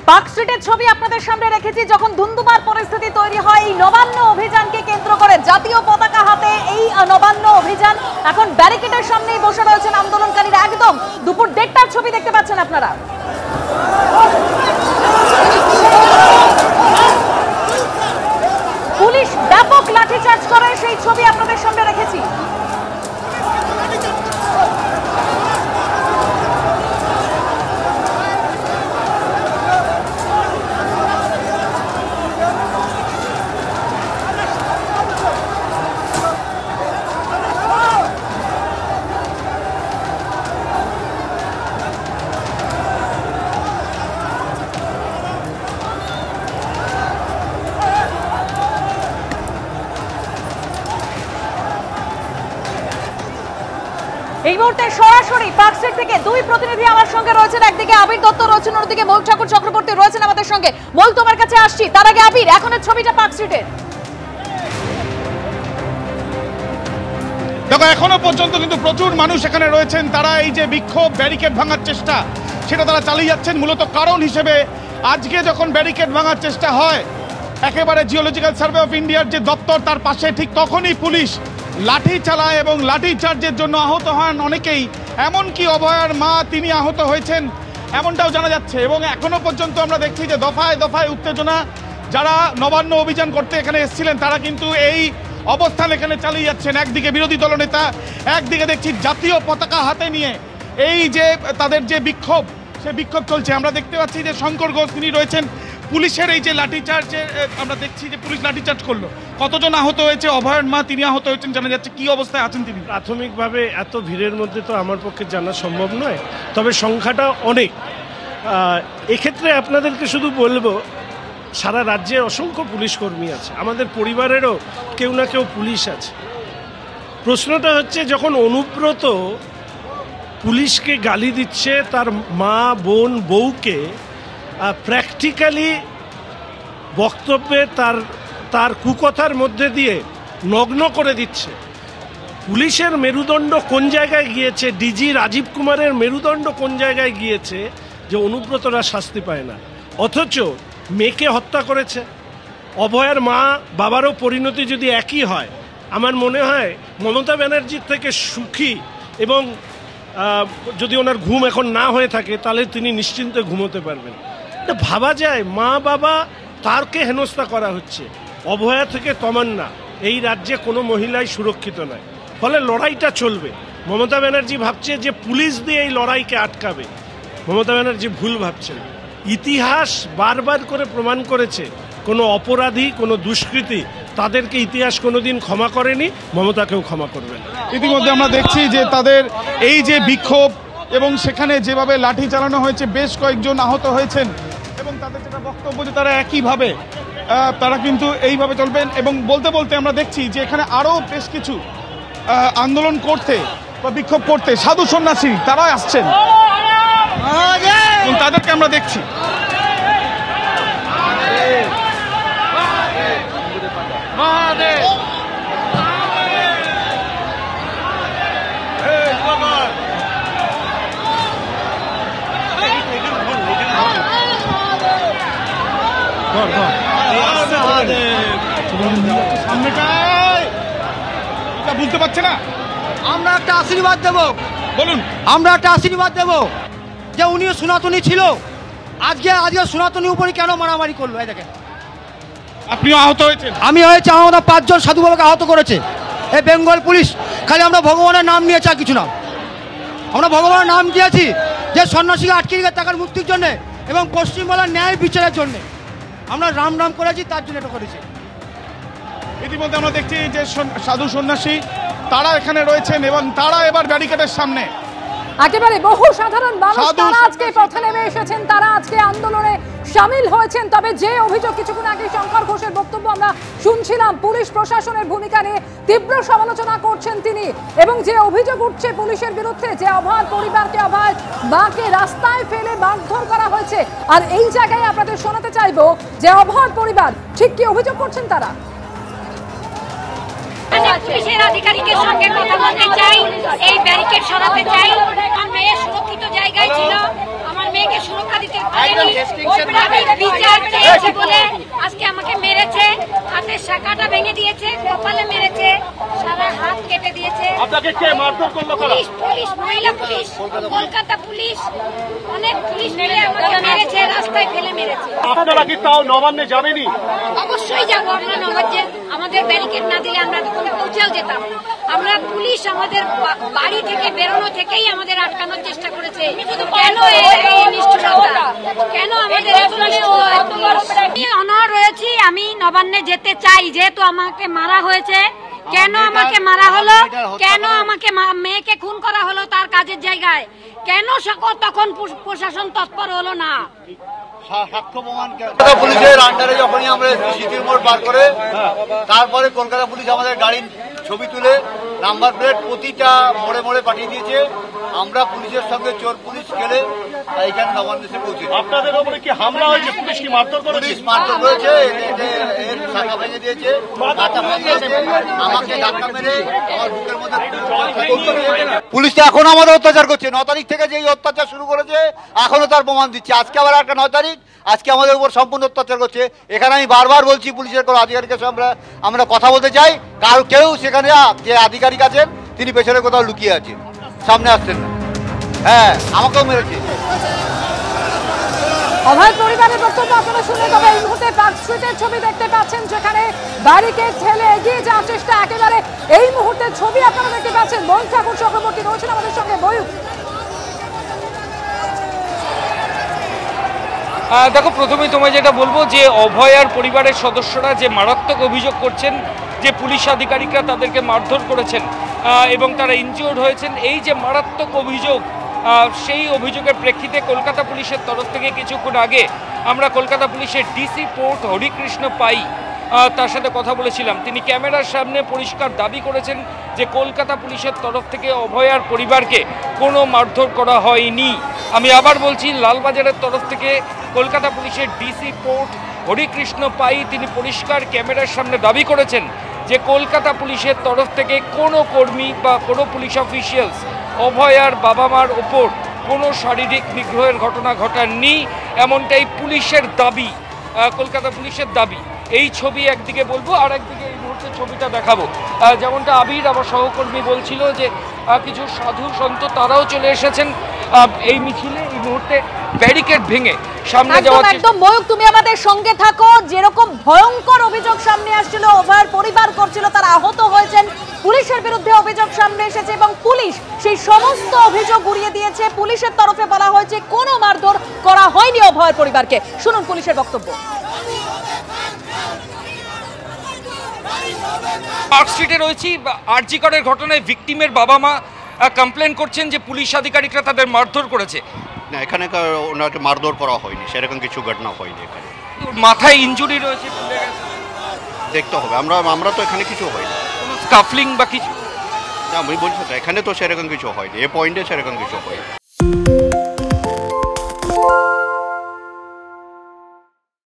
পার্কস্ট্রিটের ছবি আপনাদের সামনে রেখেছি। যখন ধুন্ধুমার পরিস্থিতি তৈরি হয় এই নবান্ন অভিযানকে কেন্দ্র করে, জাতীয় পতাকা হাতে এই নবান্ন অভিযান, এখন ব্যারিকেডের সামনেই বসে রয়েছেন আন্দোলনকারীরা। একদম দুপুর 1:30টার ছবি দেখতে পাচ্ছেন আপনারা। পুলিশ ব্যাপক লাঠিচার্জ করে, সেই ছবি আপনাদের সামনে রেখেছি। এই মুহূর্তে সরাসরি পার্কস্ট্রিট থেকে দুই প্রতিনিধি আমার সঙ্গে রয়েছেন। একদিকে আবির দত্ত রয়েছেন, অন্যদিকে ময়ূক ঠাকুর চক্রবর্তী রয়েছেন আমাদের সঙ্গে। ময়ূক, তোমার কাছে আসছি। তার আগে আবির, এখনের ছবিটা পার্কস্ট্রিটের। দেখো, এখনো পর্যন্ত কিন্তু প্রচুর মানুষ এখানে রয়েছেন। তারা এই যে বিক্ষোভ, ব্যারিকেড ভাঙার চেষ্টা, সেটা তারা চালিয়ে যাচ্ছেন। মূলত কারণ হিসেবে আজকে যখন ব্যারিকেড ভাঙার চেষ্টা হয়, একেবারে জিওলজিক্যাল সার্ভে অফ ইন্ডিয়ার যে দপ্তর তার পাশে, ঠিক তখনই পুলিশ লাঠি চালায় এবং লাঠি চার্জের জন্য আহত হন অনেকেই। এমনকি অভয়ার মা, তিনি আহত হয়েছেন এমনটাও জানা যাচ্ছে। এবং এখনো পর্যন্ত আমরা দেখছি যে দফায় দফায় উত্তেজনা। যারা নবান্ন অভিযান করতে এখানে এসেছিলেন তারা কিন্তু এই অবস্থান এখানে চালিয়ে যাচ্ছেন। একদিকে বিরোধী দলনেতা, একদিকে দেখছি জাতীয় পতাকা হাতে নিয়ে এই যে তাদের যে বিক্ষোভ, সে বিক্ষোভ চলছে। আমরা দেখতে পাচ্ছি যে শঙ্কর ঘোষ, তিনি রয়েছেন। পুলিশের এই যে লাঠিচার্জে আমরা দেখছি যে পুলিশ লাঠিচার্জ করলো। কতজন আহত হয়েছে? অভয়ের মা, তিনি আহত হয়েছেন জানা যাচ্ছে। কি অবস্থায় আছেন তিনি? প্রাথমিকভাবে এত ভিড়ের মধ্যে তো আমার পক্ষে জানা সম্ভব নয়, তবে সংখ্যাটা অনেক। এক্ষেত্রে আপনাদেরকে শুধু বলবো, সারা রাজ্যে অসংখ্য পুলিশ কর্মী আছে, আমাদের পরিবারেরও কেউ না কেউ পুলিশ আছে। প্রশ্নটা হচ্ছে, যখন অনুব্রত পুলিশকে গালি দিচ্ছে, তার মা, বোন, বউকে প্র্যাকটিক্যালি বক্তব্যে তার কুকথার মধ্যে দিয়ে নগ্ন করে দিচ্ছে, পুলিশের মেরুদণ্ড কোন জায়গায় গিয়েছে, ডিজি রাজীব কুমারের মেরুদণ্ড কোন জায়গায় গিয়েছে যে অনুব্রতরা শাস্তি পায় না? অথচ মেয়েকে হত্যা করেছে। অভয়ের মা বাবারও পরিণতি যদি একই হয়, আমার মনে হয় মমতা ব্যানার্জির থেকে সুখী, এবং যদি ওনার ঘুম এখন না হয়ে থাকে তাহলে তিনি নিশ্চিন্তে ঘুমোতে পারবেন। ভাবা যায়, মা বাবা, তারকে হেনস্থা করা হচ্ছে। অভয়া থেকে তমান্না, এই রাজ্যে কোনো মহিলাই সুরক্ষিত নয়। ফলে লড়াইটা চলবে। মমতা ব্যানার্জি ভাবছে যে পুলিশ দিয়ে এই লড়াইকে আটকাবে। মমতা ব্যানার্জি ভুল ভাবছেন। ইতিহাস বারবার করে প্রমাণ করেছে, কোনো অপরাধী, কোনো দুষ্কৃতী, তাদেরকে ইতিহাস কোনোদিন ক্ষমা করেনি, মমতাকেও ক্ষমা করবেন। ইতিমধ্যে আমরা দেখছি যে তাদের এই যে বিক্ষোভ এবং সেখানে যেভাবে লাঠি চালানো হয়েছে, বেশ কয়েকজন আহত হয়েছেন এবং তাদের যেটা বক্তব্য যে তারা একইভাবে তারা কিন্তু এইভাবে চলবেন। এবং বলতে বলতে আমরা দেখছি যে এখানে আরও বেশ কিছু আন্দোলন করতে বা বিক্ষোভ করতে সাধু সন্ন্যাসী তারা আসছেন এবং তাদেরকে আমরা দেখছি। বুঝতে পারছে না। আমরা একটা আশীর্বাদ দেব। বলুন। আমরা একটা আশীর্বাদ দেব যে উনিও সনাতনী ছিল, আজকে সনাতনী উপরে কেন মারামারি করলো? এই দেখেন, আপনিও আহত হয়েছেন। আমি হয়েছে, আমাদের 5 জন সাধু বাবাকে আহত করেছে এই বেঙ্গল পুলিশ। খালি আমরা ভগবানের নাম নিয়েছি, আর কিছু না। আমরা ভগবানের নাম দিয়েছি যে সন্ন্যাসীকে আটকে রেখে টাকার মুক্তির জন্য এবং পশ্চিমবাংলার ন্যায় বিচারের জন্য আমরা রাম রাম করেছি, তার জন্য এটা করেছি। ইতিমধ্যে আমরা দেখছি যে সাধু সন্ন্যাসী তারা এখানে রয়েছেন এবং তারা এবার ব্যারিকেডের সামনে। একেবারে বহু সাধারণ মানুষ তারা আজকে পথে নেমে এসেছেন, তারা আজকে আন্দোলনে শামিল হয়েছেন। তবে যে অভিযোগ কিছুক্ষণ আগে শঙ্কর ঘোষের বক্তব্য আমরা শুনছিলাম, পুলিশ প্রশাসনের ভূমিকা নিয়ে তীব্র সমালোচনা করছেন তিনি, এবং যে অভিযোগ উঠছে পুলিশের বিরুদ্ধে যে অভয় পরিবারকে, অভয় মাকে রাস্তায় ফেলে মারধর করা হয়েছে। আর এই জায়গায় আপনাদের শোনাতে চাইবো যে অভয় পরিবার ঠিক কি অভিযোগ করছেন তারা। পুলিশের আধিকারিকের সঙ্গে কথা বলতে চাই, এই ব্যারিকেড সরাতে চাই। আমার মেয়ে সুরক্ষিত জায়গায় ছিল, আমার মেয়েকে সুরক্ষা দিতে পারেনি। আমি বিচার চেয়েছি বলে আজকে আমাকে মেরেছে, হাতের শাখাটা ভেঙে দিয়েছে, কপালে মেরেছে, সারা হাত কেটে দিয়েছে। আপনাকে কে মারধর করলো? পুলিশ, মহিলা পুলিশ, কলকাতা পুলিশ, অনেক পুলিশ মিলে আমাকে মেরেছে, রাস্তায় ফেলে মেরেছে। আপনারা কি তাও নবান্নে যাবেনি? অবশ্যই যাবো। আমরা নবান্নে, আমাদের ব্যারিকেড না দিলে আমরা তো কোনো পৌঁছেও যেতাম। আমরা পুলিশ আমাদের বাড়ি থেকে বেরোনো থেকেই আমাদের আটকানোর চেষ্টা করেছে। কেন এই নিষ্ঠুরতা, কেন আমাদের এত নিষ্ঠুরতা? আমি অনড় রয়েছি, আমি নবান্নে যেতে চাই। যেহেতু আমাকে মারা হয়েছে, কেন আমাকে মারা হলো, কেন আমাকে মেয়েকে খুন করা হলো তার কাজের জায়গায়, কেন তখন প্রশাসন তৎপর হলো না? পুলিশের আন্ডারে যখনই আমরা সিটির মোড় পার করে তারপরে কলকাতা পুলিশ আমাদের গাড়ির ছবি তুলে নাম্বার প্লেট প্রতিটা মোড়ে মোড়ে পাঠিয়ে দিয়েছে। আমরা পুলিশের সঙ্গে চোর পুলিশ খেলে এখানে নবান্ন এসে পৌঁছে। আপনাদের উপরে কি হামলা হয়েছে? পুলিশ কি মারধর করেছে? পুলিশ মারধর করেছে, এর শাখা ভেঙে দিয়েছে, মাথা ভেঙে আমাকে ধাক্কা মেরে আমার বুকের মধ্যে। পুলিশ তো এখন আমাদের অত্যাচার করছে। 9 তারিখ থেকে যে অত্যাচার শুরু করেছে এখনো তার প্রমাণ দিচ্ছে। আজকে আবার একটা 9 তারিখ, আজকে আমাদের উপর সম্পূর্ণ অত্যাচার করছে। এখানে আমি বারবার বলছি পুলিশের কোনো আধিকারিকের সঙ্গে আমরা কথা বলতে চাই। কেউ সেখানে যে আধিকারিক আছেন তিনি পেছনে কোথাও লুকিয়ে আছেন, সামনে আসছেন না। হ্যাঁ, আমাকেও মেরেছে। অভয় পরিবারের বক্তব্য আপনারা শুনে, তবে এই মুহূর্তে পার্ক স্ট্রিটের ছবি দেখতে পাচ্ছেন, যেখানে ব্যারিকেড ঠেলে এগিয়ে যাওয়ার চেষ্টা। একেবারে এই মুহূর্তে ছবি আপনারা দেখতে পাচ্ছেন। ময়ূক ঠাকুর চক্রবর্তী রয়েছেন আমাদের সঙ্গে। ময়ূক, দেখো, প্রথমেই তোমায় যেটা বলবো যে অভয় আর পরিবারের সদস্যরা যে মারাত্মক অভিযোগ করছেন যে পুলিশ আধিকারিকরা তাদেরকে মারধর করেছেন এবং তারা ইনজিওর্ড হয়েছেন, এই যে মারাত্মক অভিযোগ, সেই অভিযোগের প্রেক্ষিতে কলকাতা পুলিশের তরফ থেকে কিছুক্ষণ আগে আমরা কলকাতা পুলিশের ডিসি পোর্ট হরিকৃষ্ণ পাই তার সাথে কথা বলেছিলাম। তিনি ক্যামেরার সামনে পরিষ্কার দাবি করেছেন যে কলকাতা পুলিশের তরফ থেকে অভয় আর পরিবারকে কোনো মারধর করা হয়নি। আমি আবার বলছি, লালবাজারের তরফ থেকে কলকাতা পুলিশের ডিসি পোর্ট হরিকৃষ্ণ পাই তিনি পরিষ্কার ক্যামেরার সামনে দাবি করেছেন যে কলকাতা পুলিশের তরফ থেকে কোনো কর্মী বা কোনো পুলিশ অফিসিয়ালস অভয় আর বাবা মার ওপর কোনো শারীরিক নিগ্রহের ঘটনা ঘটাননি, এমনটাই পুলিশের দাবি, কলকাতা পুলিশের দাবি। এই ছবি একদিকে বলবো, আর একদিকে এই মুহূর্তে ছবিটা দেখাবো। যেমনটা আবির আমার সহকর্মী বলছিল যে কিছু সাধু সন্ত তারাও চলে এসেছেন এই মিছিলে। এই মুহূর্তে ব্যারিকেড ভেঙে সামনে যাওয়া। একদম ময়ূক, তুমি আমাদের সঙ্গে থাকো। যেরকম ভয়ঙ্কর অভিযোগ সামনে আসছিল, অভয়ের পরিবার করছিল, তারা আহত হয়েছেন, পুলিশের বিরুদ্ধে অভিযোগ সামনে এসেছে এবং পুলিশ সেই সমস্ত অভিযোগ উড়িয়ে দিয়েছে। পুলিশের তরফে বলা হয়েছে কোনো মারধর করা হয়নি অভয়ের পরিবারকে। শুনুন পুলিশের বক্তব্য। পার্ক স্ট্রিটে রয়েছি, আরজি করের ঘটনায় ভিকটিমের বাবা মা কমপ্লেন করছেন যে পুলিশ আধিকারিকরা তাদের মারধর করেছে। না, এখানে ওনাকে মারধর করা হয়নি, সেরকম কিছু ঘটনা হয়নি। এখানে মাথায় ইনজুরি রয়েছে, দেখতে হবে। আমরা তো এখানে কিছু হয়নি, স্কাফলিং বা কিছু। না, আমি বলছি তো এখানে তো সেরকম কিছু হয়নি, এ পয়েন্টে সেরকম কিছু হয়নি।